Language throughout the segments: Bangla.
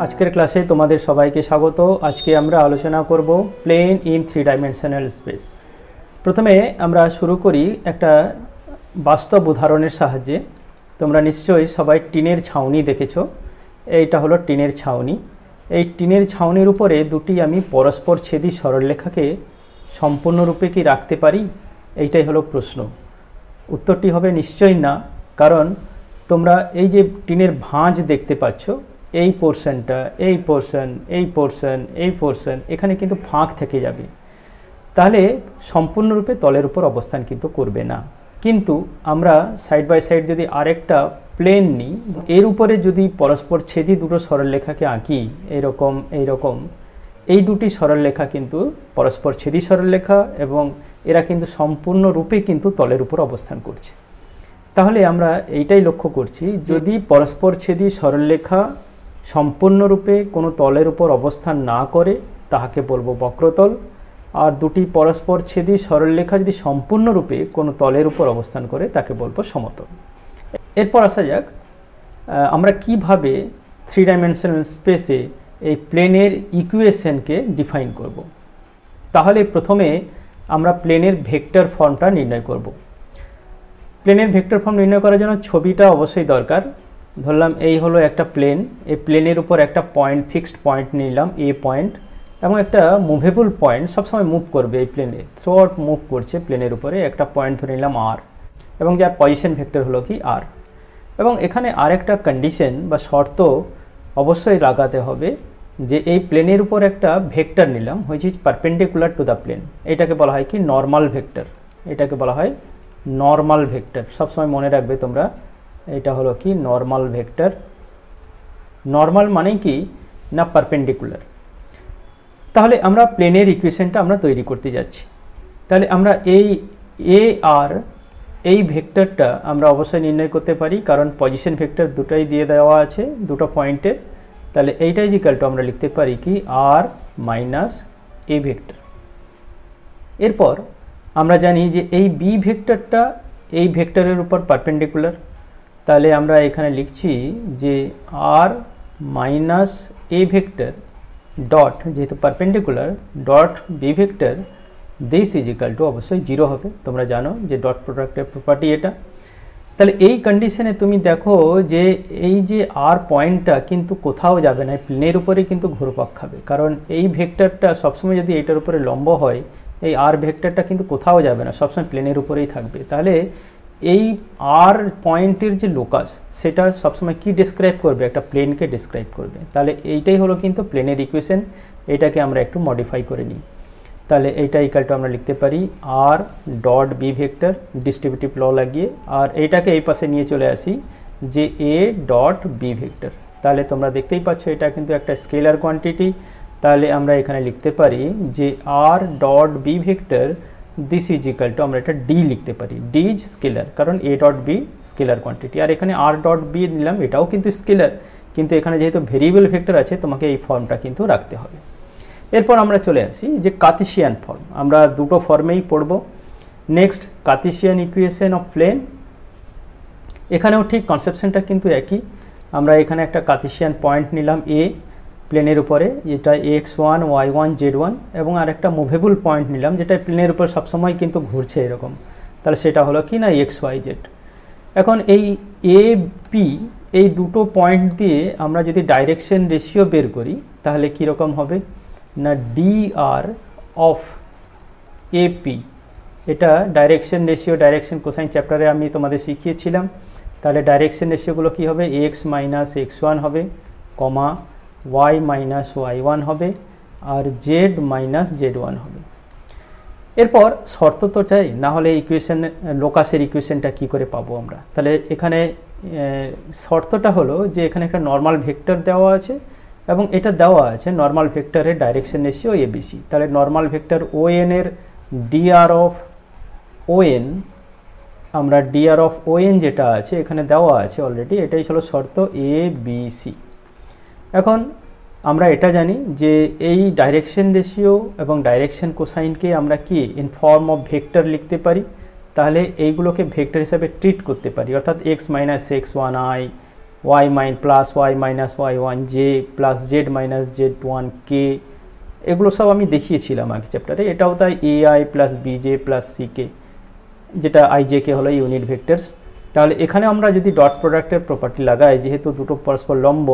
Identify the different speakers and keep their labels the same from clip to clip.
Speaker 1: আজকের ক্লাসে তোমাদের সবাইকে স্বাগত। আজকে আমরা আলোচনা করব প্লেন ইন 3 ডাইমেনশনাল স্পেস। প্রথমে আমরা শুরু করি একটা বাস্তব উদাহরণের সাহায্যে। তোমরা নিশ্চয়ই সবাই টিনের ছাউনি দেখেছো। এইটা হলো টিনের ছাউনি। এই টিনের ছাউনির উপরে দুটি আমি পরস্পর ছেদি সরলরেখাকে সম্পূর্ণরূপে কি রাখতে পারি? এইটাই হলো প্রশ্ন। উত্তরটি হবে নিশ্চয়ই না, কারণ তোমরা এই যে টিনের ভাঁজ দেখতে পাচ্ছ, এই পোর্শনটা, এই পোর্শন, এই পোর্শন, এই পোর্শন, এখানে কিন্তু ফাঁক থেকে যাবে, তাহলে সম্পূর্ণরূপে তলের উপর অবস্থান কিন্তু করবে না। কিন্তু আমরা সাইড বাই সাইড যদি আরেকটা প্লেন নিই, এর উপরে যদি পরস্পর ছেদি দুটো সরলরেখাকে আঁকি, এইরকম এইরকম, এই দুটি সরলরেখা কিন্তু পরস্পর ছেদি সরলরেখা এবং এরা কিন্তু সম্পূর্ণরূপে কিন্তু তলের উপর অবস্থান করছে। তাহলে আমরা এইটাই লক্ষ্য করছি, যদি পরস্পর ছেদি সরলরেখা সম্পূর্ণরূপে কোনো তলের উপর অবস্থান না করে তাহাকে বলবো বক্রতল, আর দুটি পরস্পর ছেদি সরলরেখা যদি সম্পূর্ণরূপে কোনো তলের উপর অবস্থান করে তাকে বলবো সমতল। এরপর আসা যাক আমরা কিভাবে 3 ডাইমেনশনাল স্পেসে এই প্লেনের ইকুয়েশনকে ডিফাইন করব। তাহলে প্রথমে আমরা প্লেনের ভেক্টর ফর্মটা নির্ণয় করব। প্লেনের ভেক্টর ফর্ম নির্ণয় করার জন্য ছবিটা অবশ্যই দরকার। ধরলাম এই হলো একটা প্লেন, এই প্লেনের উপর একটা পয়েন্ট, ফিক্সড পয়েন্ট নিলাম এ পয়েন্ট, এবং একটা মুভেবল পয়েন্ট সবসময় মুভ করবে এই প্লেনে, থ্রু আউট মুভ করছে প্লেনের উপরে, একটা পয়েন্ট ধরে নিলাম আর, এবং যার পজিশন ভেক্টর হলো কি আর। এবং এখানে আরেকটা কন্ডিশন বা শর্ত অবশ্যই লাগাতে হবে যে এই প্লেনের উপর একটা ভেক্টর নিলাম which is perpendicular to the plane, এটাকে বলা হয় কি নর্মাল ভেক্টর, এটাকে বলা হয় নর্মাল ভেক্টর। সবসময় মনে রাখবে তোমরা, এটা হলো কি নর্মাল ভেক্টর। নর্মাল মানে কি না পারপেন্ডিকুলার। তাহলে আমরা প্লেনের ইকুয়েশনটা আমরা তৈরি করতে যাচ্ছি। তাহলে আমরা এই এ আর এই ভেক্টরটা আমরা অবশ্যই নির্ণয় করতে পারি, কারণ পজিশন ভেক্টর দুটাই দিয়ে দেওয়া আছে দুটো পয়েন্টের। তাহলে এইটাই ইকুয়াল টু আমরা লিখতে পারি কি আর মাইনাস এ ভেক্টর। এরপর আমরা জানি যে এই বি ভেক্টরটা এই ভেক্টরের উপর পারপেন্ডিকুলার, তাহলে আমরা এখানে লিখছি যে R minus A vector dot, যেহেতু perpendicular, dot B vector this is equal to অবশ্যই 0 হবে। তোমরা জানো যে ডট প্রোডাক্টের প্রপার্টি এটা। তাহলে এই কন্ডিশনে তুমি দেখো যে এই যে আর পয়েন্টটা কিন্তু কোথাও যাবে না, প্লেনের উপরেই কিন্তু ঘুরপাক খাবে, কারণ এই ভেক্টরটা সবসময় যদি এটার উপরে লম্ব হয়, এই আর ভেক্টরটা কিন্তু কোথাও যাবে না, সবসময় প্লেনের উপরেই থাকবে। তাহলে এই আর পয়েন্টের যে লোকাস সেটা সবসময় কি ডিসক্রাইব করবে? একটা প্লেনকে ডিসক্রাইব করবে। তাহলে এইটাই হলো কিন্তু প্লেনের ইকুয়েশন। এটাকে আমরা একটু মডিফাই করে নিই। তাহলে এইটা ইকুয়াল টু আমরা লিখতে পারি R dot B vector, distributive law লাগিয়ে, আর এইটাকে এই পাশে নিয়ে চলে আসি যে এ ডট বি ভেক্টর। তাহলে তোমরা দেখতেই পাচ্ছ এটা কিন্তু একটা স্কেলার কোয়ান্টিটি। তাহলে আমরা এখানে লিখতে পারি যে R dot B vector this is equal to, আমরা এটা ডি লিখতে পারি, ডি ইজ স্কেলার, কারণ A dot B scalar quantity, আর এখানে আর ডট বি নিলাম, এটাও কিন্তু স্কেলার, কিন্তু এখানে যেহেতু ভেরিয়েবল ভেক্টর আছে তোমাকে এই ফর্মটা কিন্তু রাখতে হবে। এরপর আমরা চলে আসি যে কার্টেসিয়ান ফর্ম। আমরা দুটো ফর্মেই পড়ব। Next Cartesian equation of plane, এখানেও ঠিক কনসেপশনটা কিন্তু একই। আমরা এখানে একটা কার্টেসিয়ান পয়েন্ট নিলাম এ প্লেনের উপরে, যেটা x1 y1 z1, এবং আর একটা মুভেবল পয়েন্ট নিলাম যেটা প্লেনের উপর সবসময় কিন্তু ঘুরছে এরকম, তাহলে সেটা হলো কি না xyz। এখন এই এ পি এই দুটো পয়েন্ট দিয়ে আমরা যদি ডাইরেকশন রেশিও বের করি তাহলে কীরকম হবে না dr অফ এপি, এটা ডাইরেকশন রেশিও, ডাইরেকশন কোসাইন চ্যাপ্টারে আমি তোমাদের শিখিয়েছিলাম। তাহলে ডাইরেকশন রেশিওগুলো কী হবে? x মাইনাস x1 হবে, কমা y মাইনাস y1 হবে, আর z মাইনাস z1 হবে। এরপর শর্ত তো চাই, না হলে ইকুয়েশন লোকাসের ইকুয়েশনটা কী করে পাবো আমরা? তাহলে এখানে শর্তটা হলো যে এখানে একটা নর্মাল ভেক্টর দেওয়া আছে এবং এটা দেওয়া আছে নর্মাল ভেক্টরের ডাইরেকশন রেশিও এবিসি। তাহলে নর্মাল ভেক্টর ওএন এর ডিআর অফ ওএন, আমরা ডিআর অফ ওএন যেটা আছে এখানে দেওয়া আছে অলরেডি, এটাই হলো শর্ত এ বি সি। এখন আমরা এটা জানি যে এই ডাইরেকশন রেশিও এবং ডাইরেকশন কোসাইনকে আমরা কি ইন ফর্ম অফ ভেক্টর লিখতে পারি। তাহলে এইগুলোকে ভেক্টর হিসাবে ট্রিট করতে পারি, অর্থাৎ x minus x1i Y plus Y minus Y one J plus Z minus Z one K, এগুলো সব আমি দেখিয়েছিলাম আগের চ্যাপ্টারে। এটাও তাই A I plus B J plus C K, যেটা আইজেকে হলো ইউনিট ভেক্টরস। তাহলে এখানে আমরা যদি ডট প্রোডাক্টের প্রপার্টি লাগাই, যেহেতু দুটো পরস্পর লম্ব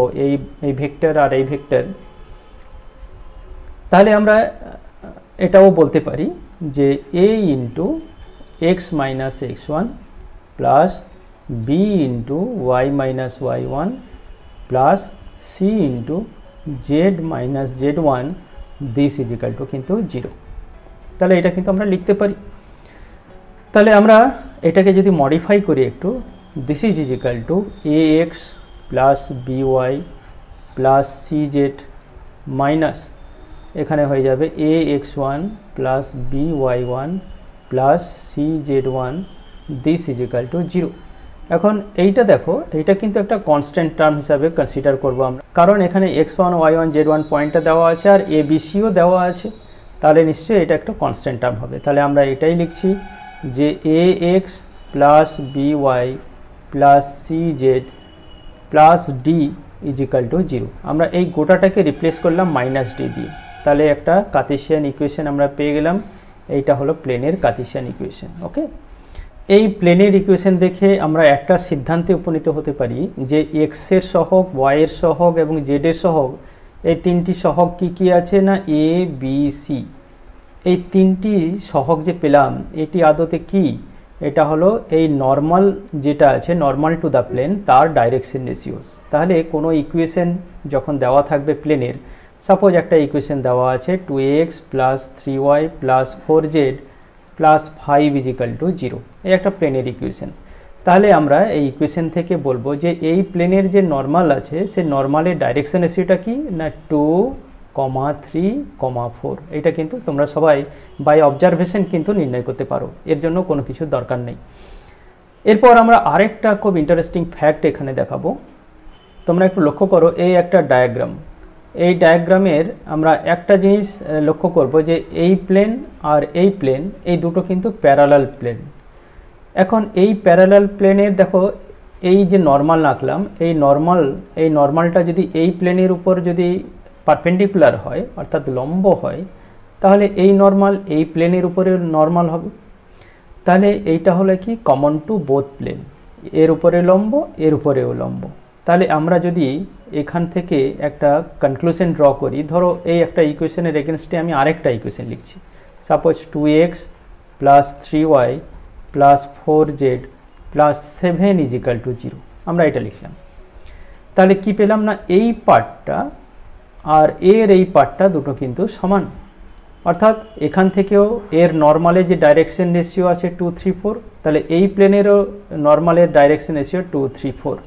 Speaker 1: এই ভেক্টর আর এই ভেক্টর, তাহলে আমরা এটাও বলতে পারি যে A into X minus X one plus B into Y minus Y one plus C into Z minus Z one this is equal to কিন্তু 0। তাহলে এটা কিন্তু আমরা লিখতে পারি। তাহলে আমরা এটাকে যদি মডিফাই করি একটু, this is equal to A X plus B Y plus C Z minus এখানে হয়ে যাবে A X one plus B Y one plus C Z one this is equal to 0। এখন এইটা দেখো, এইটা কিন্তু একটা কনস্ট্যান্ট টার্ম হিসাবে কনসিডার করবো আমরা, কারণ এখানে x1 y1 z1 পয়েন্টটা দেওয়া আছে আর এ বি সিও দেওয়া আছে, তাহলে নিশ্চয়ই এটা একটা কনস্ট্যান্ট টার্ম হবে। তাহলে আমরা এটাই লিখছি যে A X plus B Y plus C Z plus D is equal to 0। আমরা এই গোটাটাকে রিপ্লেস করলাম মাইনাস ডি দিয়ে, তাহলে একটা কার্টেসিয়ান ইকুয়েশন আমরা পেয়ে গেলাম। এইটা হলো প্লেনের কার্টেসিয়ান ইকুয়েশন। ওকে, এই প্লেনের ইকুয়েশন দেখে আমরা একটা সিদ্ধান্তে উপনীত হতে পারি যে এক্সের সহগ, ওয়াইয়ের সহগ এবং জেডের সহগ, এই তিনটি সহগ কি আছে না এ বি সি। এই তিনটি সহগ যে পেলাম এটি আদতে কি, এটা হলো এই নর্মাল যেটা আছে, নর্মাল টু দ্য প্লেন, তার ডাইরেকশন রেশিওস। তাহলে কোনো ইকুয়েশন যখন দেওয়া থাকবে প্লেনের, সাপোজ একটা ইকুয়েশন দেওয়া আছে 2x plus 3y plus 4z plus 5 is equal to 0, এই একটা প্লেনের ইকুয়েশন। তাহলে আমরা এই ইকুয়েশন থেকে বলবো যে এই প্লেনের যে নর্মাল আছে সে নর্মালের ডাইরেকশন রেশিওটা কি না 2, 3, 4। এটা কিন্তু তোমরা সবাই বাই অবজারভেশন কিন্তু নির্ণয় করতে পারো, এর জন্য কোনো কিছু দরকার নেই। এরপর আমরা আরেকটা খুব ইন্টারেস্টিং ফ্যাক্ট এখানে দেখাবো। তোমরা একটু লক্ষ্য করো, এই একটা ডায়াগ্রাম, এই ডায়াগ্রামের আমরা একটা জিনিস লক্ষ্য করব যে এই প্লেন আর এই প্লেন, এই দুটো কিন্তু প্যারালাল প্লেন। এখন এই প্যারালাল প্লেনের দেখো এই যে নর্মাল আঁকলাম, এই নর্মালটা যদি এই প্লেনের উপর যদি পারপেন্ডিকুলার হয় অর্থাৎ লম্ব হয়, তাহলে এই নর্মাল এই প্লেনের উপরে নর্মাল হবে। তাহলে এইটা হলো কি কমন টু বোথ প্লেন, এর উপরে লম্ব এর উপরেও লম্ব। তাহলে আমরা যদি এখান থেকে একটা কনক্লুশন ড্র করি, ধরো এই একটা ইকুয়েশনের এগেনস্টে আমি আরেকটা ইকুয়েশন লিখছি, suppose 2x plus 3y plus 4z plus 7 is equal to 0, আমরা এটা লিখলাম। তাহলে কি পেলাম না এই পার্টটা আর এর এই পার্টটা দুটো কিন্তু সমান, অর্থাৎ এখান থেকেও এর নর্মালের যে ডাইরেকশন রেশিও আছে 2, 3, 4, তাহলে এই প্লেনেরও নর্মালের ডাইরেকশন রেশিও 2, 3, 4।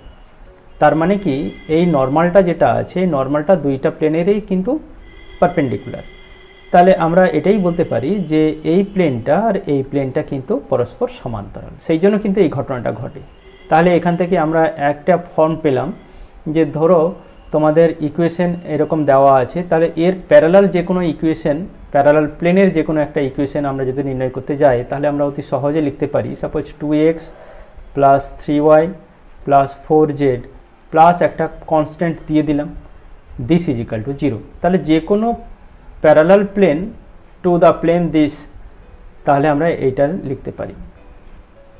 Speaker 1: তার মানে কি এই নর্মালটা যেটা আছে, নর্মালটা দুইটা প্লেনেরই কিন্তু পারপেন্ডিকুলার। তাহলে আমরা এটাই বলতে পারি যে এই প্লেনটা আর এই প্লেনটা কিন্তু পরস্পর সমান্তরাল, সেই জন্য কিন্তু এই ঘটনাটা ঘটে। তাহলে এখান থেকে আমরা একটা ফর্ম পেলাম যে ধরো তোমাদের ইকুয়েশন এরকম দেওয়া আছে, তাহলে এর প্যারালাল যে কোনো ইকুয়েশন, প্যারালাল প্লেনের যে কোনো একটা ইকুয়েশন আমরা যদি নির্ণয় করতে যাই, তাহলে আমরা অতি সহজে লিখতে পারি suppose 2x plus 3y plus 4z plus একটা কনস্ট্যান্ট দিয়ে দিলাম দিস ইজ ইকাল টু 0। তাহলে যে কোনো parallel plane to the plane this, তাহলে আমরা এইটা লিখতে পারি।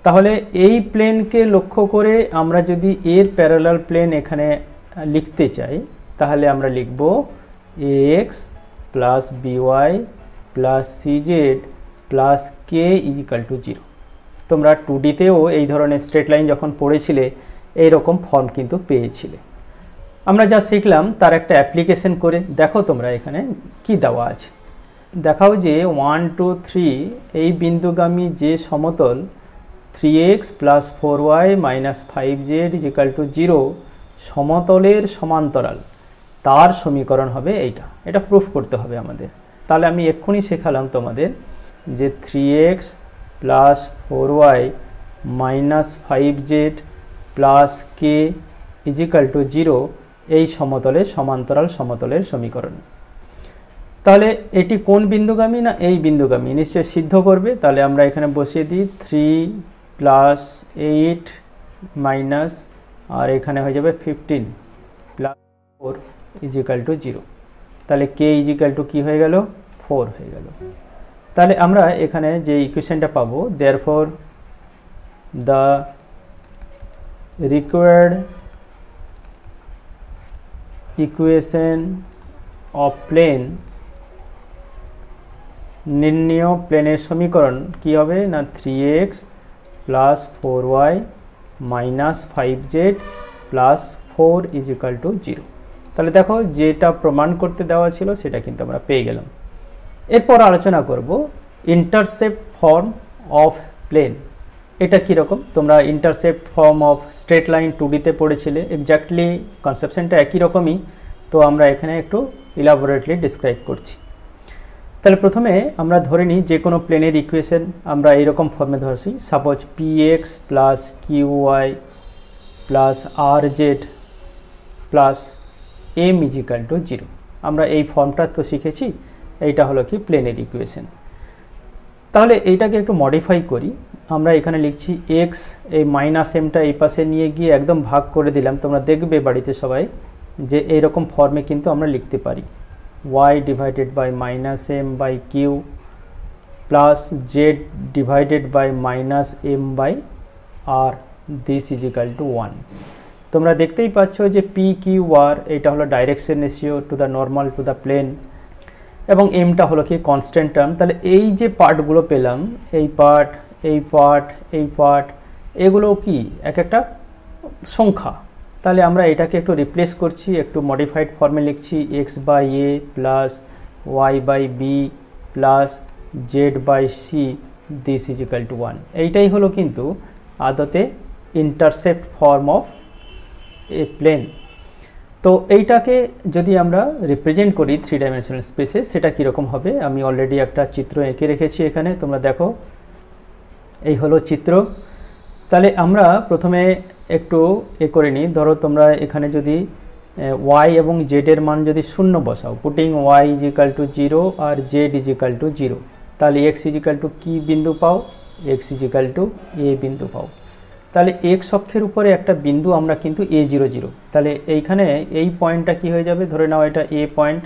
Speaker 1: তাহলে এই প্লেনকে লক্ষ্য করে আমরা যদি এর প্যারালাল প্লেন এখানে লিখতে চাই, তাহলে আমরা লিখব ax plus by plus cz plus k is equal to 0। তোমরা 2Dতেও এই ধরনের স্ট্রেট লাইন যখন পড়েছিলে এইরকম ফর্ম কিন্তু পেয়েছিলে। আমরা যা শিখলাম তার একটা অ্যাপ্লিকেশন করে দেখো তোমরা এখানে কি দেওয়া আছে। দেখাও যে 1, 2, 3 এই বিন্দুগামী যে সমতল 3x plus 4y minus 5z is equal to 0 সমতলের সমান্তরাল, তার সমীকরণ হবে এইটা। এটা প্রুফ করতে হবে আমাদের। তাহলে আমি এক্ষুনি শেখালাম তোমাদের যে 3x plus 4y minus 5z plus k is equal to 0 এই সমতলের সমান্তরাল সমতলের সমীকরণ। তাহলে এটি কোন বিন্দুগামী না এই বিন্দুগামী, নিশ্চয় সিদ্ধ করবে। তাহলে আমরা এখানে বসিয়ে দিই 3 প্লাস 8 মাইনাস আর এখানে হয়ে যাবে 15 প্লাস 4 ইজ ইকাল টু 0। তাহলে কে ইজ ইকাল টু কী হয়ে গেল, 4 হয়ে গেল। তাহলে আমরা এখানে যে ইকুয়েশনটা পাবো, therefore the required equation of plane, নির্ণেয় প্লেনের সমীকরণ কি হবে না 3x plus 4y minus 5z plus 4 is equal to 0। তাহলে দেখো যেটা প্রমাণ করতে দেওয়া ছিল সেটা কিন্তু আমরা পেয়ে গেলাম। এরপর আলোচনা করব ইন্টারসেপ্ট ফর্ম অফ প্লেন। এটা কীরকম, তোমরা intercept form of straight line 2Dতে পড়েছিলে, এক্স্যাক্টলি কনসেপশনটা একই রকমই, তো আমরা এখানে একটু ইলাবোরেটলি ডিসক্রাইব করছি। তাহলে প্রথমে আমরা ধরে নিই যে কোনো প্লেনের ইকুয়েশন আমরা এইরকম ফর্মে ধরছি, suppose px plus qy plus rz plus m is equal to 0। আমরা এই ফর্মটা তো শিখেছি, এইটা হলো কি প্লেনের ইকুয়েশন। তাহলে এইটাকে একটু মডিফাই করি, আমরা এখানে লিখছি x, এই মাইনাস এমটা এই পাশে নিয়ে গিয়ে একদম ভাগ করে দিলাম। তোমরা দেখবে বাড়িতে সবাই যে এইরকম ফর্মে কিন্তু আমরা লিখতে পারি y divided by minus M by Q plus Z divided by minus M by R, this is equal to 1। তোমরা দেখতেই পাচ্ছ যে পি কিউ আর এটা হলো direction ratio to the normal to the plane, এবং এমটা হলো কি কনস্ট্যান্ট টার্ম। তাহলে এই যে পার্টগুলো পেলাম, এই পার্ট, এই পার্ট, এই পার্ট, এগুলো কি এক একটা সংখ্যা। তাহলে আমরা এটাকে একটু রিপ্লেস করছি, একটু মডিফাইড ফর্মে লিখছি X by A plus Y by B plus Z by C, this is equal to 1। এইটাই হলো কিন্তু আদতে intercept form of a plane. তো এইটাকে যদি আমরা রিপ্রেজেন্ট করি 3 ডাইমেনশনাল স্পেসে, সেটা কীরকম হবে, আমি অলরেডি একটা চিত্র এঁকে রেখেছি এখানে, তোমরা দেখো এই হলো চিত্র। তাহলে আমরা প্রথমে একটু করে নিই, ধরো তোমরা এখানে যদি y এবং z এর মান যদি 0 বসাও, putting y is equal to 0 আর z ইজ ইকাল টু 0, তাহলে x ইজ ইকাল টু কি বিন্দু পাও, x is equal two a বিন্দু পাও। তাহলে x অক্ষের উপরে একটা বিন্দু আমরা কিন্তু a0 0, তাহলে এইখানে এই পয়েন্টটা কি হয়ে যাবে, ধরে নাও এটা a পয়েন্ট,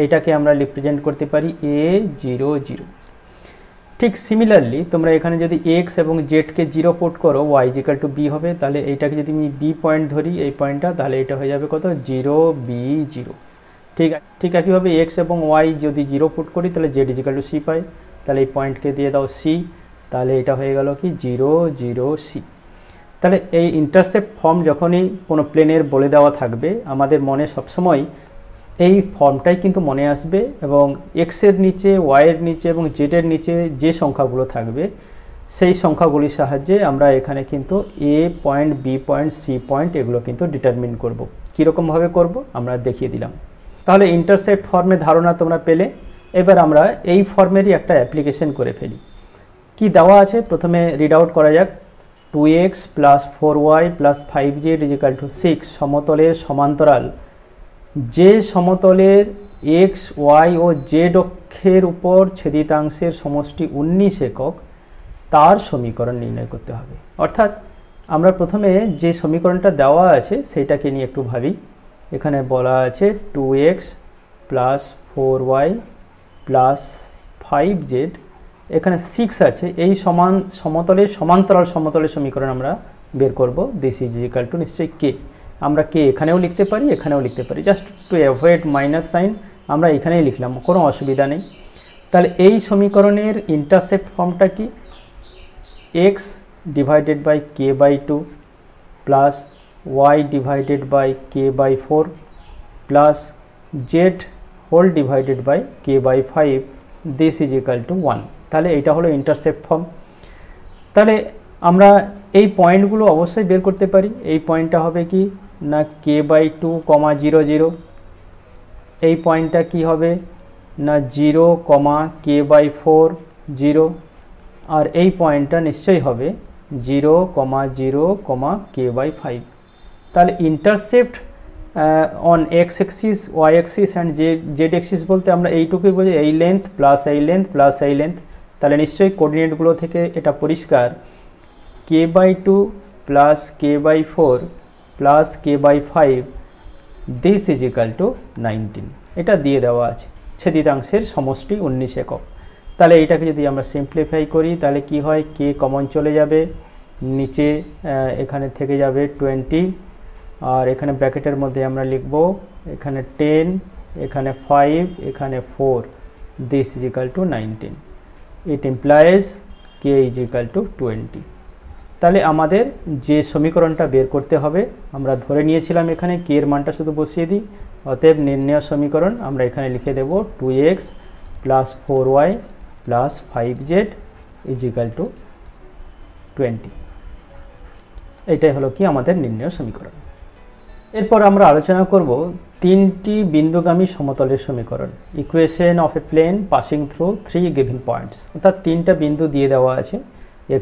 Speaker 1: এইটাকে আমরা রিপ্রেজেন্ট করতে পারি a0 0। ঠিক সিমিলারলি তোমরা এখানে যদি x এবং z কে 0 পুট করো, y is equal two b হবে। তাহলে এইটাকে যদি আমি b পয়েন্ট ধরি, এই পয়েন্টটা, তাহলে এটা হয়ে যাবে কত, 0 b 0। ঠিক একইভাবে x এবং y যদি 0 পুট করি, তাহলে z is equal two c পাই। তাহলে এই পয়েন্টকে দিয়ে দাও c, তাহলে এটা হয়ে গেল কি 0 0 c। তাহলে এই ইন্টারসেপ্ট ফর্ম যখনই কোনো প্লেনের বলে দেওয়া থাকবে, আমাদের মনে সবসময় এই ফর্মটাই কিন্তু মনে আসবে, এবং এক্সের নিচে, ওয়াইয়ের নিচে এবং জেডের নিচে যে সংখ্যাগুলো থাকবে সেই সংখ্যাগুলির সাহায্যে আমরা এখানে কিন্তু A point, B point, C point এগুলো কিন্তু ডিটারমিন করব। কীরকমভাবে করব আমরা দেখিয়ে দিলাম। তাহলে ইন্টারসেপ্ট ফর্মের ধারণা তোমরা পেলে। এবার আমরা এই ফর্মেরই একটা অ্যাপ্লিকেশন করে ফেলি। কি দেওয়া আছে প্রথমে রিড আউট করা যাক। 2x plus 4y plus 5z is equal two 6 সমতলের সমান্তরাল, যে সমতলের x, y ও z অক্ষের উপর ছেদিতাংশের সমষ্টি 19 একক, তার সমীকরণ নির্ণয় করতে হবে। অর্থাৎ আমরা প্রথমে যে সমীকরণটা দেওয়া আছে সেইটাকে নিয়ে একটু ভাবি। এখানে বলা আছে 2x plus 4y plus 5z, এখানে 6 আছে, এই সমতলের সমতলের সমীকরণ আমরা বের করব। দিস ইজ ইকাল টু নিশ্চয়ই কে, আমরা কে এখানেও লিখতে পারি, এখানেও লিখতে পারি, just to avoid minus sine আমরা এখানেই লিখলাম, কোনো অসুবিধা নেই। তাহলে এই সমীকরণের ইন্টারসেপ্ট ফর্মটা কি, x divided by K by 2 plus y divided by K by 4 plus z whole divided by K by 5, this is equal to 1। তাহলে এটা হলো ইন্টারসেপ্ট ফর্ম। তাহলে আমরা এই পয়েন্টগুলো অবশ্যই বের করতে পারি। এই পয়েন্টটা হবে কি না কে বাই 2, 0 0, এই পয়েন্টটা কি হবে না 0, কে বাই 4 0, আর এই পয়েন্টটা নিশ্চয়ই হবে 0, 0, কে বাই 5। তাহলে intercept on X axis, Y axis and Z axis বলতে আমরা এইটুকুই বুঝি, এই লেন্থ প্লাস এই লেন্থ প্লাস এই লেন্থ। তাহলে নিশ্চয়ই কোঅর্ডিনেটগুলো থেকে এটা পরিষ্কার, K by 2 plus K by 4 plus K by 5 this is equal to 19। এটা দিয়ে দেওয়া আছে, ছেদিতাংশের সমষ্টি 19 একক। তাহলে এটাকে যদি আমরা সিম্পলিফাই করি তাহলে কি হয়, কে কমন চলে যাবে, নিচে এখানে থেকে যাবে 20, আর এখানে ব্র্যাকেটের মধ্যে আমরা লিখব এখানে 10, এখানে 5, এখানে 4, this is equal to 19। It implies K is equal two 20। তাহলে আমাদের যে সমীকরণটা বের করতে হবে, আমরা ধরে নিয়েছিলাম এখানে কে এর মানটা শুধু বসিয়ে দিই, অতএব নির্ণয় সমীকরণ আমরা এখানে লিখে দেব 2x plus 4y plus 5z is equal two 20। এটাই হলো কি আমাদের নির্ণয় সমীকরণ। এরপর আমরা আলোচনা করব তিনটি বিন্দুগামী সমতলের সমীকরণ, equation of a plane passing through 3 given points. অর্থাৎ তিনটা বিন্দু দিয়ে দেওয়া আছে,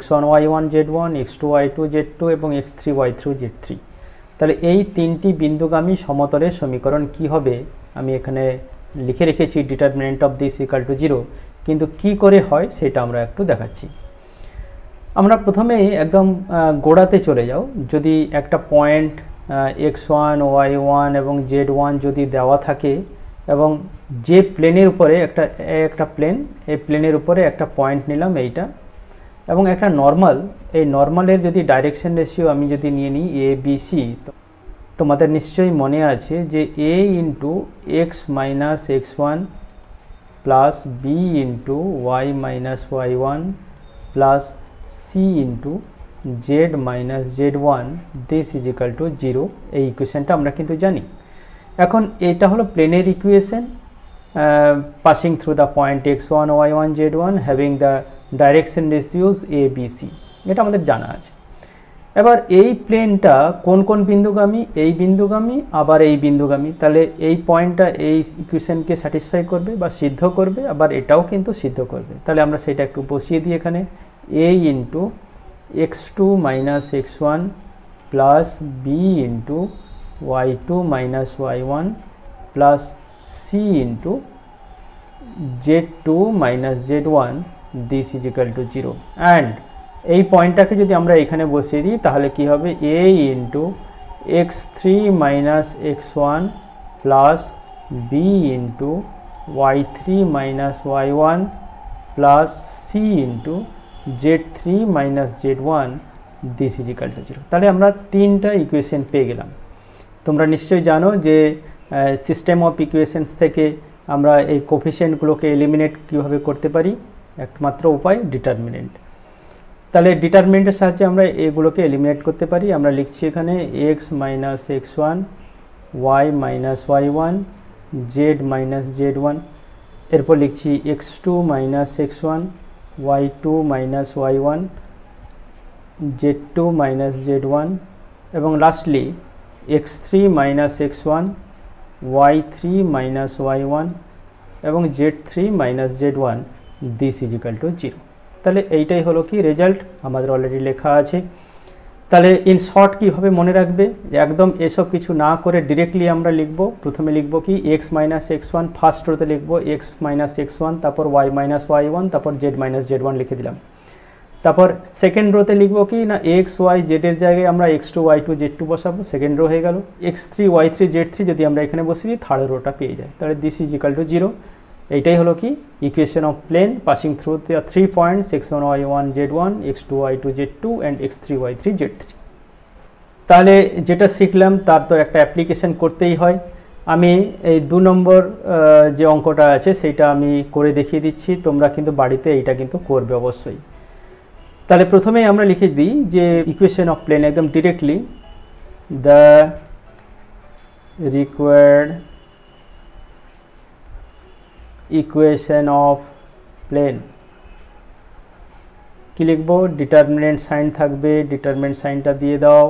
Speaker 1: x1 y1 z1, x2 y2 z2 এবং x3 y3 z3। তাহলে এই তিনটি বিন্দুগামী সমতলের সমীকরণ কি হবে, আমি এখানে লিখে রেখেছি determinant of this equal to 0, কিন্তু কি করে হয় সেটা আমরা একটু দেখাচ্ছি। আমরা প্রথমেই একদম গোড়াতে চলে যাও। যদি একটা পয়েন্ট x1 y1 এবং z1 যদি দেওয়া থাকে এবং যে প্লেনের উপরে একটা প্লেন, এই প্লেনের উপরে একটা পয়েন্ট নিলাম এইটা, এবং একটা নর্মাল, এই নর্মালের যদি ডাইরেকশন রেশিও আমি যদি নিয়ে নিই এ বি সি, তোমাদের নিশ্চয়ই মনে আছে যে a into X minus x1 plus B into Y minus y1 plus C into Z minus z1 this is equal to 0। এই ইকুয়েশনটা আমরা কিন্তু জানি। এখন এটা হলো প্লেনের equation passing through the point x1 y1 z1 having the direction ratios A B C, এটা আমাদের জানা আছে। এবার এই প্লেনটা কোন কোন বিন্দুগামী, এই বিন্দুগামী আবার এই বিন্দুগামী, তাহলে এই পয়েন্টটা এই ইকুয়েশনকে স্যাটিসফাই করবে বা সিদ্ধ করবে, আবার এটাও কিন্তু সিদ্ধ করবে। তাহলে আমরা সেটা একটু বসিয়ে দিই এখানে, a into x2 minus x1 plus B into y2 minus y1 plus C into z2 minus z1 this is equal to 0। And এই পয়েন্টটাকে যদি আমরা এখানে বসিয়ে দিই তাহলে কি হবে, a into x3 minus x1 plus B into y3 minus y1 plus C into z3 minus z1 this is equal to 0। তাহলে আমরা তিনটা ইকুয়েশন পেয়ে গেলাম। তোমরা নিশ্চয়ই জানো যে সিস্টেম অফ ইকুয়েশনস থেকে আমরা এই কোফিশিয়েন্টগুলোকে এলিমিনেট কীভাবে করতে পারি, একমাত্র উপায় ডিটারমিনেন্ট। তাহলে ডিটারমিনেন্টের সাহায্যে আমরা এগুলোকে এলিমিনেট করতে পারি। আমরা লিখছি এখানে x minus x1, y minus y1, z minus z1, এরপর লিখছি x2 minus x1, y2 minus y1, z2 minus z1, এবং lastly x3 minus x1, y3 minus y1 এবং z3 minus z1 this is equal to 0। তাহলে এইটাই হলো কি রেজাল্ট, আমাদের অলরেডি লেখা আছে। তাহলে ইন শর্ট কীভাবে মনে রাখবে, একদম এসব কিছু না করে ডিরেক্টলি আমরা লিখব। প্রথমে লিখব কি x মাইনাস x1, ফার্স্ট রোতে লিখব x মাইনাস x1, তারপর y মাইনাস y1, তারপর z মাইনাস z1 লিখে দিলাম। তারপর সেকেন্ড রোতে লিখব কি না x y z এর জায়গায় আমরা x2 y2 z2 বসাবো, সেকেন্ড রো হয়ে গেল। x3 y3 z3 যদি আমরা এখানে বসিয়ে দিই থার্ড রোটা পেয়ে যাই। তাহলে দিস ইজ ইকাল টু 0। এইটাই হলো কি equation of plane passing through the 3 points x1 y1 z1, x2 y2 z2 and x3 y3 z3। তাহলে যেটা শিখলাম তার তো একটা অ্যাপ্লিকেশন করতেই হয়। আমি এই 2 নম্বর যে অঙ্কটা আছে সেইটা আমি করে দেখিয়ে দিচ্ছি, তোমরা কিন্তু বাড়িতে এইটা কিন্তু করবে অবশ্যই। তাহলে প্রথমেই আমরা লিখে দিই যে ইকুয়েশন অফ প্লেন একদম directly, the required equation of plane কি লিখবো, ডিটারমিনেন্ট সাইন থাকবে, ডিটারমিনেন্ট সাইনটা দিয়ে দাও।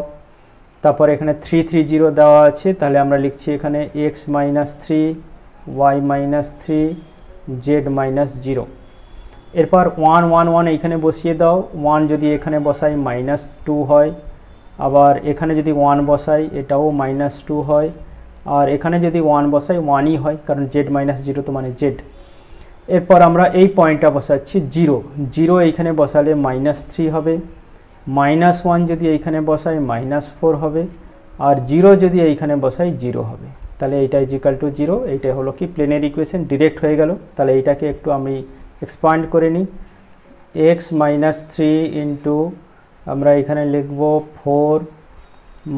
Speaker 1: তারপর এখানে 3 3 0 দেওয়া আছে, তাহলে আমরা লিখছি এখানে x minus 3, y minus 3, z minus 0। এরপর 1 1 1 এইখানে বসিয়ে দাও। 1 যদি এখানে বসাই মাইনাস 2 হয়, আবার এখানে যদি 1 বসাই এটাও মাইনাস 2 হয়, আর এখানে যদি 1 বসাই 1ই হয়, কারণ z মাইনাস 0 তো মানে z। এরপর আমরা এই পয়েন্টটা বসাচ্ছি 0 0, এইখানে বসালে মাইনাস 3 হবে, মাইনাস 1 যদি এইখানে বসাই মাইনাস 4 হবে, আর 0 যদি এইখানে বসাই 0 হবে, তাহলে এইটা ইজিক্যাল টু 0। এইটা হলো কি প্লেনের ইকুয়েশন, ডিরেক্ট হয়ে গেল। তাহলে এইটাকে একটু আমি এক্সপান্ড করে নিই। এক্স মাইনাস 3 ইন্টু আমরা এখানে লিখব 4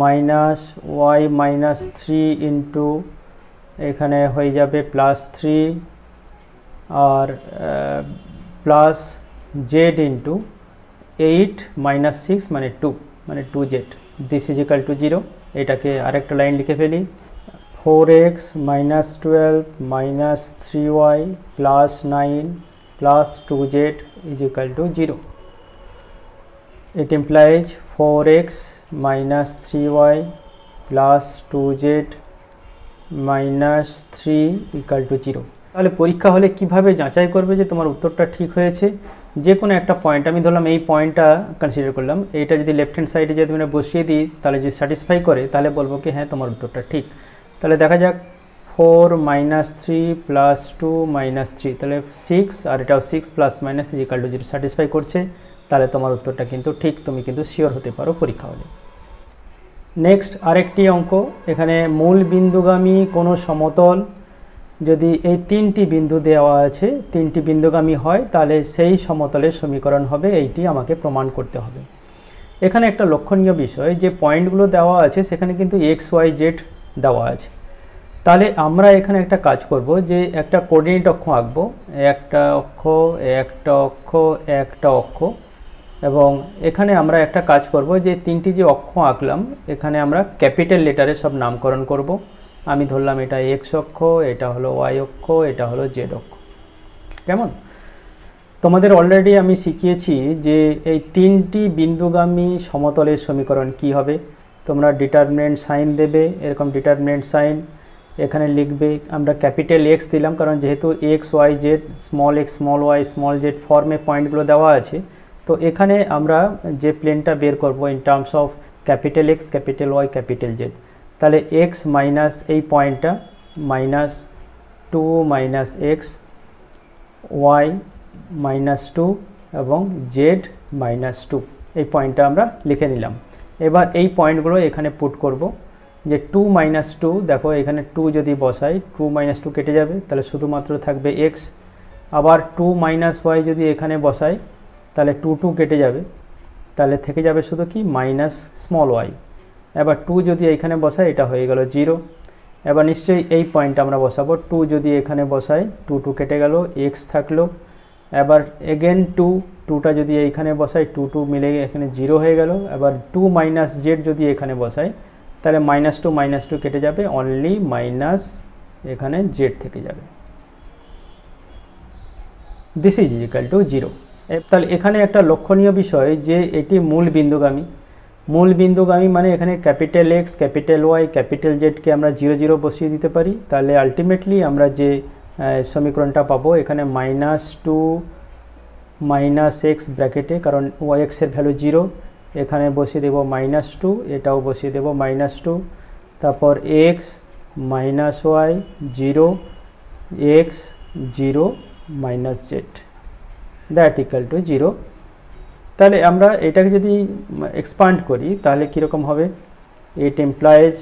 Speaker 1: মাইনাস ওয়াই মাইনাস 3 ইন্টু এখানে হয়ে যাবে প্লাস 3 আর প্লাস জেড ইন্টু 8 মাইনাস 6 মানে 2 মানে 2z। This is equal to 0। এটাকে আরেকটা লাইন লিখে ফেলি, 4x minus 12 minus 3y plus 9 plus 2z is equal to 0. It implies 4x minus 3y plus 2z minus 3 equal to 0. তাহলে পরীক্ষা হলে কিভাবে যাচাই করবে যে তোমার উত্তরটা ঠিক হয়েছে? যে কোনো একটা পয়েন্ট, আমি ধরলাম এই পয়েন্টটা কনসিডার করলাম, এইটা যদি লেফট হ্যান্ড সাইডে যদি আমরা বসিয়ে দিই তাহলে যদি স্যাটিসফাই করে তাহলে বলবো কি হ্যাঁ তোমার উত্তরটা ঠিক। তাহলে দেখা যাক 4 মাইনাস 3 প্লাস 2 মাইনাস 3, তাহলে 6 আর এটাও 6 plus minus is equal to 0 satisfy করছে, তাহলে তোমার উত্তরটা কিন্তু ঠিক, তুমি কিন্তু শিওর হতে পারো পরীক্ষা হলে। নেক্সট আরেকটি অঙ্ক, এখানে মূল বিন্দুগামী কোনো সমতল যদি এই 3টি বিন্দু দেওয়া আছে, 3টি বিন্দুগামী হয়, তাহলে সেই সমতলের সমীকরণ হবে এইটি আমাকে প্রমাণ করতে হবে। এখানে একটা লক্ষণীয় বিষয় যে পয়েন্টগুলো দেওয়া আছে সেখানে কিন্তু এক্স ওয়াই জেড দেওয়া আছে। তাহলে আমরা এখানে একটা কাজ করব যে একটা কোঅর্ডিনেট অক্ষ আঁকবো, একটা অক্ষ একটা অক্ষ একটা অক্ষ, এবং এখানে আমরা একটা কাজ করব যে 3টি যে অক্ষ আঁকলাম এখানে আমরা ক্যাপিটাল লেটারে সব নামকরণ করব। আমি ধরলাম এটা এক্স অক্ষ, এটা হলো ওয়াই অক্ষ, এটা হলো জেড অক্ষ। কেমন? তোমাদের অলরেডি আমি শিখিয়েছি যে এই 3টি বিন্দুগামী সমতলের সমীকরণ কি হবে। তোমরা ডিটারমিনেন্ট সাইন দেবে, এরকম ডিটারমিনেন্ট সাইন এখানে লিখবে। আমরা ক্যাপিটাল এক্স দিলাম কারণ যেহেতু X Y Z, small X small Y small Z ফর্মে পয়েন্টগুলো দেওয়া আছে, তো এখানে আমরা যে প্লেনটা বের করব in terms of capital X capital Y capital Z. তাহলে এক্স মাইনাস এই পয়েন্টটা minus 2 minus X, Y minus 2 এবং জেড মাইনাস 2, এই পয়েন্টটা আমরা লিখে নিলাম। এবার এই পয়েন্টগুলো এখানে পুট করব, যে 2 মাইনাস 2, দেখো এখানে 2 যদি বসাই 2 মাইনাস 2 কেটে যাবে, তাহলে শুধুমাত্র থাকবে এক্স। আবার 2 মাইনাস ওয়াই যদি এখানে বসাই তাহলে 2 2 কেটে যাবে, তাহলে থেকে যাবে শুধু কি মাইনাস স্মল ওয়াই। এবার 2 যদি এখানে বসাই এটা হয়ে গেল 0। এবার নিশ্চয়ই এই পয়েন্ট আমরা বসাবো, 2 যদি এখানে বসাই 2 2 কেটে গেল, এক্স থাকলো। এবার এগেন 2টা যদি এইখানে বসাই 2 2 মিলে এখানে 0 হয়ে গেল। এবার 2 মাইনাস জেড যদি এখানে বসাই তাহলে মাইনাস 2 কেটে যাবে, অনলি মাইনাস এখানে জেড থেকে যাবে। This is equal to 0। তাহলে এখানে একটা লক্ষণীয় বিষয় যে এটি মূল বিন্দুগামী। মূল বিন্দুগামী মানে এখানে capital X capital Y capital জেডকে আমরা 0 0 বসিয়ে দিতে পারি। তাহলে আলটিমেটলি আমরা যে সমীকরণটা পাবো এখানে -2 মাইনাস এক্স ব্র্যাকেটে, কারণ ওয়াই এক্সের ভ্যালু 0, এখানে বসিয়ে দেব -2, এটাও বসিয়ে দেব -2, তারপর X minus Y 0 X 0 minus Z that equal to 0। তাহলে আমরা এটাকে যদি এক্সপান্ড করি তাহলে কীরকম হবে? ইট ইমপ্লাইজ,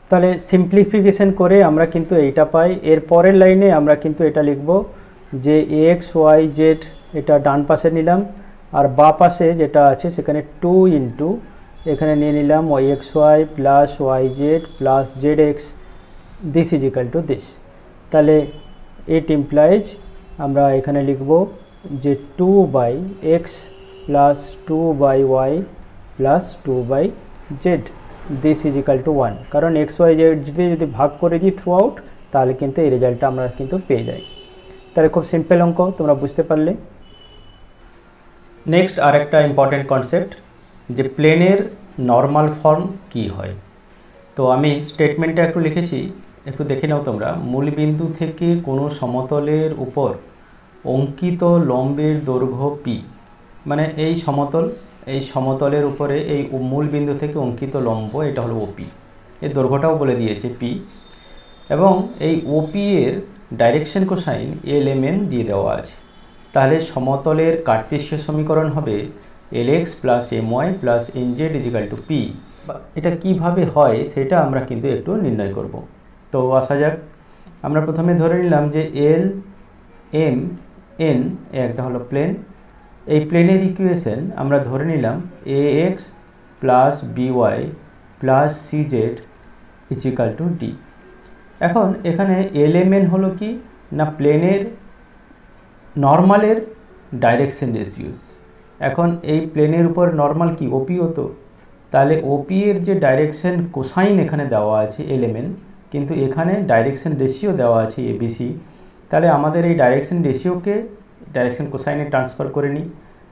Speaker 1: তাহলে সিম্পলিফিকেশন করে আমরা কিন্তু এইটা পাই। এর পরের লাইনে আমরা কিন্তু এটা লিখব যে এক্স ওয়াই জেড এটা ডান পাশে নিলাম, আর বা পাশে যেটা আছে সেখানে 2 ইন্টু এখানে নিয়ে নিলাম Y X Y plus Y Z plus Z X, this is equal to this. তাহলে ইট ইমপ্লাইজ আমরা এখানে লিখব যে 2 by X plus 2 by Y plus 2 by Z, this is equal to 1, কারণ এক্স ওয়াই জেড যদি ভাগ করে দিই থ্রু আউট তাহলে কিন্তু এই রেজাল্টটা আমরা কিন্তু পেয়ে যাই। তাহলে খুব সিম্পল অঙ্ক, তোমরা বুঝতে পারলে। নেক্সট আরেকটা ইম্পর্টেন্ট কনসেপ্ট যে প্লেনের নর্মাল ফর্ম কি হয়। তো আমি স্টেটমেন্টটা একটু লিখেছি, একটু দেখে নাও তোমরা। মূলবিন্দু থেকে কোনো সমতলের উপর অঙ্কিত লম্বের দৈর্ঘ্য পি, মানে এই সমতলের উপরে এই মূল বিন্দু থেকে অঙ্কিত লম্ব এটা হলো ওপি, এর দৈর্ঘ্যটাও বলে দিয়েছে পি, এবং এই ওপি এর ডাইরেকশন কোসাইন এলএমএন দিয়ে দেওয়া আছে। তাহলে সমতলের কার্তেশীয় সমীকরণ হবে LX plus MY plus NZ is equal two P. এটা কিভাবে হয় সেটা আমরা কিন্তু একটু নির্ণয় করব। তো আসা যাক, আমরা প্রথমে ধরে নিলাম যে এল এম এন একটা হলো প্লেন। এই প্লেনের ইকুয়েশন আমরা ধরে নিলাম A X plus B Y plus C Z is equal to D. এখন এখানে এল এম এন হলো কি না প্লেনের নর্মালের ডাইরেকশন রেশিওস। এখন এই প্লেনের উপর নর্মাল কি ওপি হতো, তাহলে ওপি এর যে ডাইরেকশন কোসাইন এখানে দেওয়া আছে এলএমএন, কিন্তু এখানে ডাইরেকশন রেশিও দেওয়া আছে এবিসি। তাহলে আমাদের এই ডাইরেকশন রেশিওকে ডাইরেকশন কোসাইনে ট্রান্সফার করে নিই।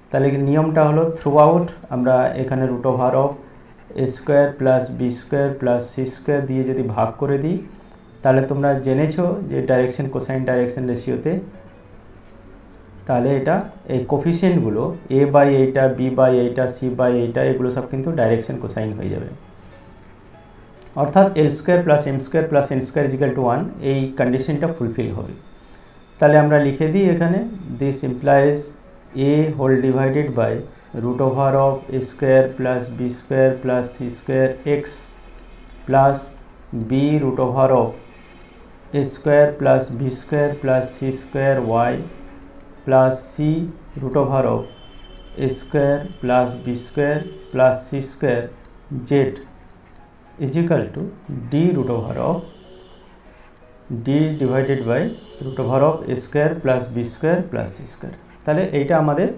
Speaker 1: তাহলে নিয়মটা হলো থ্রু আউট আমরা এখানে root over of A square plus B square plus C square দিয়ে যদি ভাগ করে দিই, তাহলে তোমরা জেনেছো যে ডাইরেকশন কোসাইন ডাইরেকশন রেশিওতে তাহলে এটা এই কোফিশিয়েন্টগুলো এ বাই এইটা, বি বাই এইটা, সি বাই এইটা, এগুলো সব কিন্তু ডাইরেকশন কোসাইন হয়ে যাবে। অর্থাৎ L square plus M square plus N square is equal to 1 এই কন্ডিশনটা ফুলফিল হবে। তাহলে আমরা লিখে দিই এখানে this implies A whole divided by root over of A square plus B square plus C square X plus B root over of A square plus B square plus C square Y plus C root over of A square plus B square plus C square Z equal to D root over of D divided by root over of A square plus B square plus C square. তাহলে এইটা আমাদের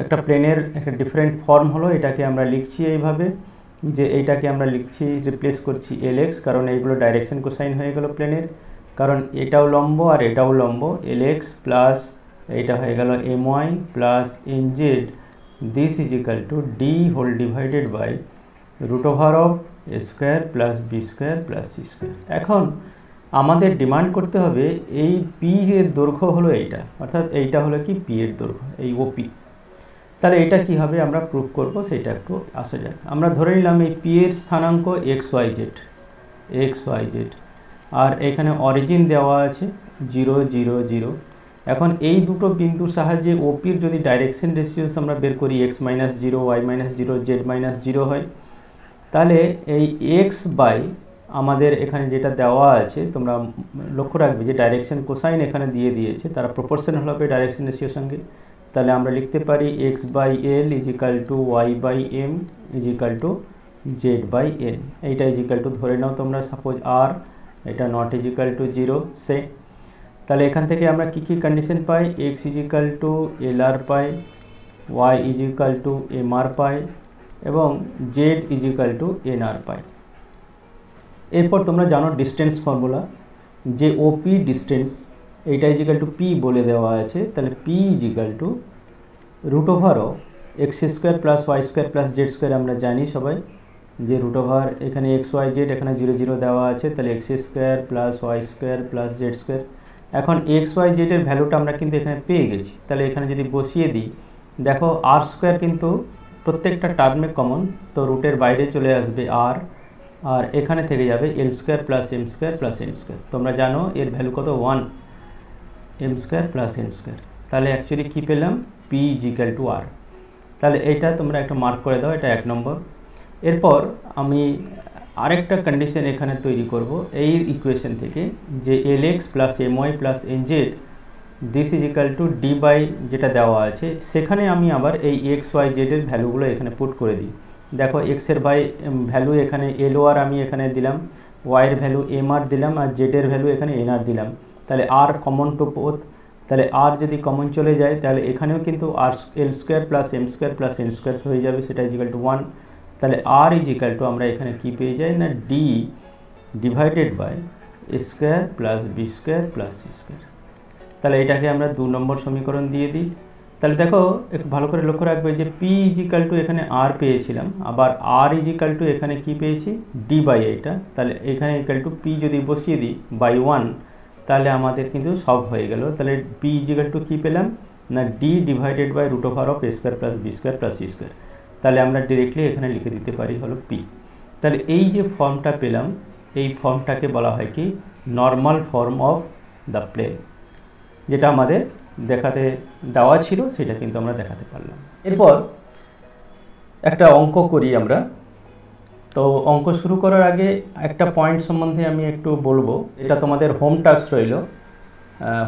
Speaker 1: একটা প্লেনের একটা ডিফারেন্ট ফর্ম হলো। এটাকে আমরা লিখছি এইভাবে যে এইটাকে আমরা লিখছি রিপ্লেস করছি এল এক্স, কারণ এইগুলো ডাইরেকশন কোসাইন হয়ে গেল প্লেনের, কারণ এটাও লম্ব আর এটাও লম্ব। এল এক্স প্লাস এইটা হয়ে গেল M Y plus N Z this is equal to D whole divided by root over of A square plus B square plus C square. এখন আমাদের ডিমান্ড করতে হবে এই পি এর দৈর্ঘ্য হলো এইটা, অর্থাৎ এইটা হলো কি পি এর দৈর্ঘ্য, এই ওপি। তাহলে এটা কীভাবে আমরা প্রুভ করব সেটা একটু আসা যাক। আমরা ধরে নিলাম এই পি এর স্থানাঙ্ক এক্স ওয়াই জেড, আর এখানে অরিজিন দেওয়া আছে 0 0 0। এখন এই দুটো বিন্দুর সাহায্যে ওপির যদি ডাইরেকশন রেশিওস আমরা বের করি X minus 0 Y minus 0 Z minus 0 হয়, তাহলে এই এক্স বাই আমাদের এখানে যেটা দেওয়া আছে তোমরা লক্ষ্য রাখবে যে ডাইরেকশন কোসাইন এখানে দিয়ে দিয়েছে, তারা প্রপোর্শনাল হবে ডাইরেকশন রেশিওর সঙ্গে। তাহলে আমরা লিখতে পারি X by L equal to Y by M equal to Z by N. এইটা ইজিক্যাল টু ধরে নাও তোমরা সাপোজ আর, এটা নট ইজিক্যাল টু 0 সে। তাহলে এখান থেকে আমরা কী কী কন্ডিশন পাই, X equal to L R পাই, Y equal to M R পাই এবং Z equal to N R পাই। এরপর তোমরা জানো ডিস্টেন্স ফর্মুলা, যে ওপি ডিস্টেন্স এইটা ইজিক্যাল টু পি বলে দেওয়া আছে। তাহলে P equal to root over of X square plus Y square plus Z square. আমরা জানি সবাই যে রুট ওভার এখানে এক্স ওয়াই জেড এখানে 0 0 দেওয়া আছে, তাহলে X square plus Y square plus Z square. এখন এক্স ওয়াই জেডের ভ্যালুটা আমরা কিন্তু এখানে পেয়ে গেছি, তাহলে এখানে যদি বসিয়ে দিই দেখো আর স্কোয়ার কিন্তু প্রত্যেকটা টার্মে কমন, তো রুটের বাইরে চলে আসবে আর, আর এখানে থেকে যাবে L square plus M square plus N square. তোমরা জানো এর ভ্যালু কত 1 M square plus N square. তাহলে অ্যাকচুয়ালি কী পেলাম পি ইজিক্যাল টু আর। তাহলে এইটা তোমরা একটা মার্ক করে দাও, এটা 1 নম্বর। এরপর আমি আরেকটা কন্ডিশন এখানে তৈরি করব এই ইকুয়েশন থেকে, যে L X plus M Y plus N Z this is equal to D by যেটা দেওয়া আছে, সেখানে আমি আবার এই এক্স ওয়াই জেডের ভ্যালুগুলো এখানে পুট করে দিই। দেখো এক্সের ভ্যালু এখানে এল ও আর আমি এখানে দিলাম, ওয়াইয়ের ভ্যালু এম আর দিলাম, আর জেডের ভ্যালু এখানে এন আর দিলাম। তাহলে আর কমন টু বোথ, তাহলে আর যদি কমন চলে যায় তাহলে এখানেও কিন্তু আর L square plus M square plus N square হয়ে যাবে, সেটা ইজিক্যাল টু 1। তাহলে আর ইজিক্যাল টু আমরা এখানে কী পেয়ে যাই না D divided by A square plus B square plus C square. তাহলে এটাকে আমরা 2 নম্বর সমীকরণ দিয়ে দিই। তাহলে দেখো একটু ভালো করে লক্ষ্য রাখবে যে পি ইজিক্যাল টু এখানে আর পেয়েছিলাম, আবার আর ইজিক্যাল টু এখানে কি পেয়েছি ডি বাই এইটা। তাহলে এখানে ইজিক্যাল টু পি যদি বসিয়ে দিই বাই 1, তাহলে আমাদের কিন্তু সব হয়ে গেল। তাহলে পি ইজিক্যাল টু কী পেলাম না D divided by root over of A square plus B square plus C square. তাহলে আমরা ডিরেক্টলি এখানে লিখে দিতে পারি হলো পি। তাহলে এই যে ফর্মটা পেলাম এই ফর্মটাকে বলা হয় কি normal form of the plane, যেটা আমাদের দেখাতে দেওয়া ছিল সেটা কিন্তু আমরা দেখাতে পারলাম। এরপর একটা অঙ্ক করি আমরা। তো অঙ্ক শুরু করার আগে একটা পয়েন্ট সম্বন্ধে আমি একটু বলবো, এটা তোমাদের হোম টাস্ক রইল।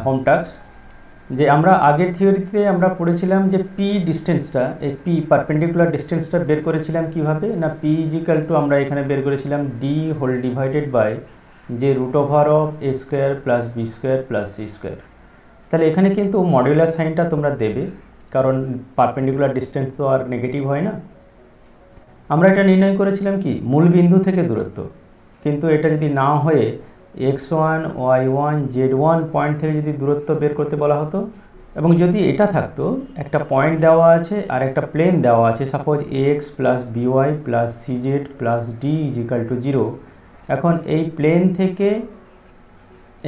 Speaker 1: হোম টাস্ক যে আমরা আগের থিওরিতে আমরা পড়েছিলাম যে পি ডিস্টেন্সটা, এই পি পারপেন্ডিকুলার ডিস্টেন্সটা বের করেছিলাম কিভাবে না, পি ইজিক্যাল টু আমরা এখানে বের করেছিলাম ডি হোল ডিভাইডেড বাই যে root over of A square plus B square plus C square. তাহলে এখানে কিন্তু মডুলার সাইনটা তোমরা দেবে, কারণ পারপেন্ডিকুলার ডিস্টেন্স তো আর নেগেটিভ হয় না। আমরা এটা নির্ণয় করেছিলাম কি মূল বিন্দু থেকে দূরত্ব, কিন্তু এটা যদি না হয়ে x1 y1 z1 পয়েন্ট থেকে যদি দূরত্ব বের করতে বলা হতো, এবং যদি এটা থাকতো একটা পয়েন্ট দেওয়া আছে আর একটা প্লেন দেওয়া আছে, suppose ax plus by plus cz plus d equal to 0। এখন এই প্লেন থেকে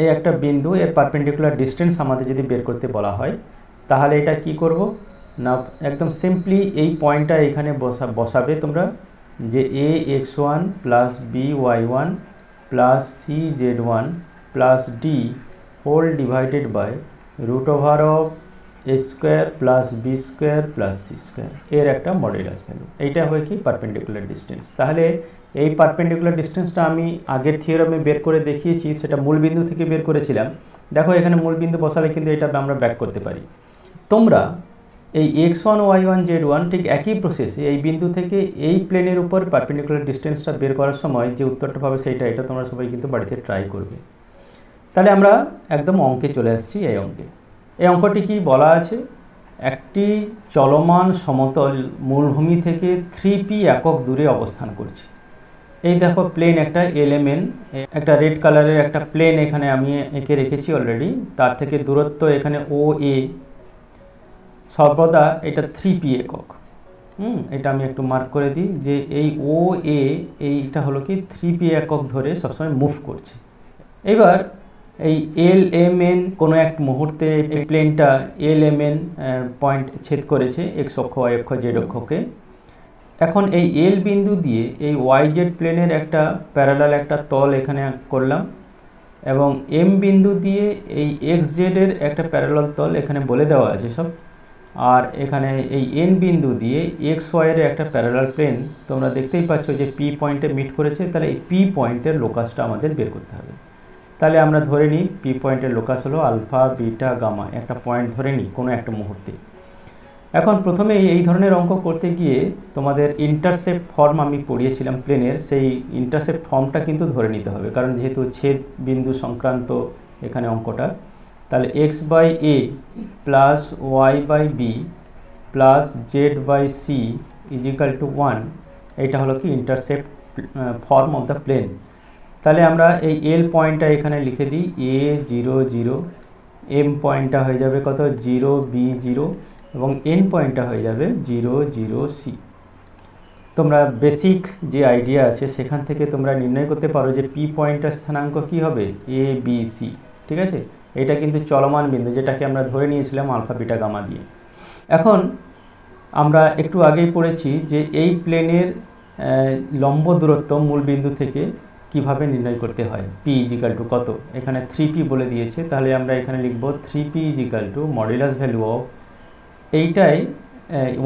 Speaker 1: এই একটা বিন্দু এর পারপেন্ডিকুলার ডিস্টেন্স আমাদের যদি বের করতে বলা হয়, তাহলে এটা কি করব না, একদম সিম্পলি এই পয়েন্টটা এখানে বসাবে তোমরা, যে ax1 plus by1 plus cz1 plus d whole divided by root over of A square plus B square plus C square, এর একটা মডুলাস ভ্যালু। এইটা হয় কি পারপেন্ডিকুলার ডিস্টেন্স। তাহলে এই পারপেন্ডিকুলার ডিস্টেন্সটা আমি আগের থিওরামে বের করে দেখিয়েছি, সেটা মূলবিন্দু থেকে বের করেছিলাম। দেখো এখানে মূলবিন্দু বসালে কিন্তু এটা আমরা ব্যাক করতে পারি। তোমরা এই x1 y1 z1 ঠিক একই প্রসেসে এই বিন্দু থেকে এই প্লেনের উপর পারপেন্ডিকুলার ডিস্টেন্সটা বের করার সময় যে উত্তরটা পাবে সেইটা, এটা তোমরা সবাই কিন্তু বাড়িতে ট্রাই করবে। তাহলে আমরা একদম অঙ্কে চলে আসছি। এই অঙ্কটি কি বলা আছে, একটি চলমান সমতল মূলভূমি থেকে 3p একক দূরে অবস্থান করছে। এই দেখো প্লেন একটা এলএমএন, একটা রেড কালারের একটা প্লেন এখানে আমি এঁকে রেখেছি অলরেডি, তার থেকে দূরত্ব এখানে ও এ, সর্বদা এটা 3p একক। এটা আমি একটু মার্ক করে দিই যে এই ও এ এইটা হলো কি 3p একক ধরে সবসময় মুভ করছে। এবার এই এল এম এন কোনো এক মুহূর্তে এই প্লেনটা এল এম এন পয়েন্ট ছেদ করেছে এক্স অক্ষ ওয়াই অক্ষ জেড অক্ষকে। এখন এই এল বিন্দু দিয়ে এই ওয়াই জেড প্লেনের একটা প্যারালাল একটা তল এখানে করলাম, এবং এম বিন্দু দিয়ে এই এক্স জেডের একটা প্যারালাল তল এখানে বলে দেওয়া আছে সব। আর এখানে এই এন বিন্দু দিয়ে এক্স ওয়াইয়ের একটা প্যারালাল প্লেন তোমরা দেখতেই পাচ্ছ যে পি পয়েন্টে মিট করেছে। তাহলে এই পি পয়েন্টের লোকাসটা আমাদের বের করতে হবে। তাহলে আমরা ধরে নিই পি পয়েন্টের লোকাস হলো আলফা বিটা গামা, একটা পয়েন্ট ধরে নিই কোনো একটা মুহূর্তে। এখন প্রথমে এই ধরনের অঙ্ক করতে গিয়ে তোমাদের ইন্টারসেপ্ট ফর্ম আমি পড়িয়েছিলাম প্লেনের, সেই ইন্টারসেপ্ট ফর্মটা কিন্তু ধরে নিতে হবে, কারণ যেহেতু ছেদ বিন্দু সংক্রান্ত এখানে অঙ্কটা। তাহলে X by A plus Y by B plus Z by C equal to 1, এইটা হলো কি intercept form of the plane. তাহলে আমরা এই এল পয়েন্টটা এখানে লিখে দিই এ 0 0, এম পয়েন্টটা হয়ে যাবে কত 0 বি 0, এবং এন পয়েন্টটা হয়ে যাবে 0 0 সি। তোমরা বেসিক যে আইডিয়া আছে সেখান থেকে তোমরা নির্ণয় করতে পারো যে পি পয়েন্টের স্থানাঙ্ক কী হবে, এ বি সি। ঠিক আছে, এটা কিন্তু চলমান বিন্দু, যেটাকে আমরা ধরে নিয়েছিলাম আলফা বিটা গামা দিয়ে। এখন আমরা একটু আগেই পড়েছি যে এই প্লেনের লম্ব দূরত্ব মূল বিন্দু থেকে কিভাবে নির্ণয় করতে হয়, পি ইজিক্যাল টু কত, এখানে 3p বলে দিয়েছে। তাহলে আমরা এখানে লিখব 3p equal to modulus value of, এইটাই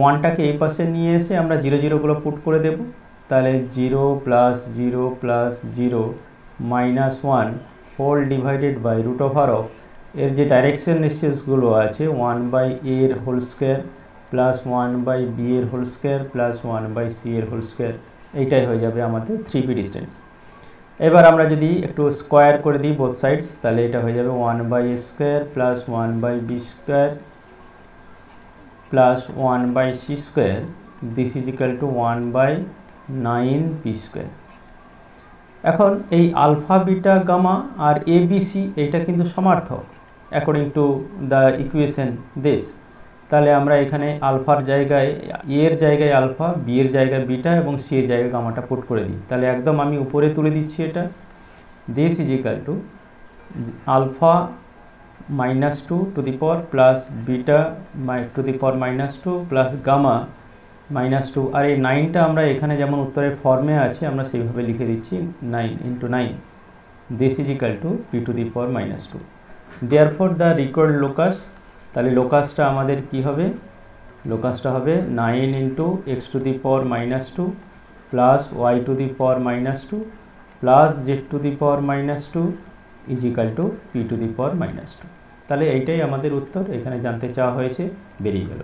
Speaker 1: 1টাকে এই পাশে নিয়ে এসে আমরা 0 0গুলো পুট করে দেব। তাহলে 0 plus 0 plus 0 minus 1 whole divided by root over of এর যে ডাইরেকশন রেশিওসগুলো আছে 1 বাই এ এর whole square plus 1 by B এর whole square plus 1 by C এর হোল স্কোয়ার, এইটাই হয়ে যাবে আমাদের 3p ডিস্টেন্স। এবার আমরা যদি একটু স্কোয়ার করে দিই বোথ সাইডস, তাহলে এটা হয়ে যাবে 1 by A square plus 1 by B square plus 1 by C square, this is equal to 1 by 9p square. এখন এই আলফা বিটা গামা আর এ বি সি এইটা কিন্তু সমার্থক according to the equation this. তাহলে আমরা এখানে আলফার জায়গায় এর জায়গায় আলফা, বি এর জায়গায় বিটা এবং সি এর জায়গায় গামাটা পুট করে দিই। তাহলে একদম আমি উপরে তুলে দিচ্ছি এটা, this is equal to alpha -2 to the power plus beta to the power -2 plus gamma -2। আর এই 9টা আমরা এখানে যেমন উত্তরের ফর্মে আছে আমরা সেইভাবে লিখে দিচ্ছি 9 × 9, this is equal two P to the power -2। Therefore the required locus, তাহলে লোকাসটা আমাদের কি হবে, লোকাসটা হবে 9 × x to the power -2 plus Y to the power minus two plus Z to the power minus two equal to P to the power minus two. তাহলে এইটাই আমাদের উত্তর, এখানে জানতে চাওয়া হয়েছে, বেরিয়ে গেল।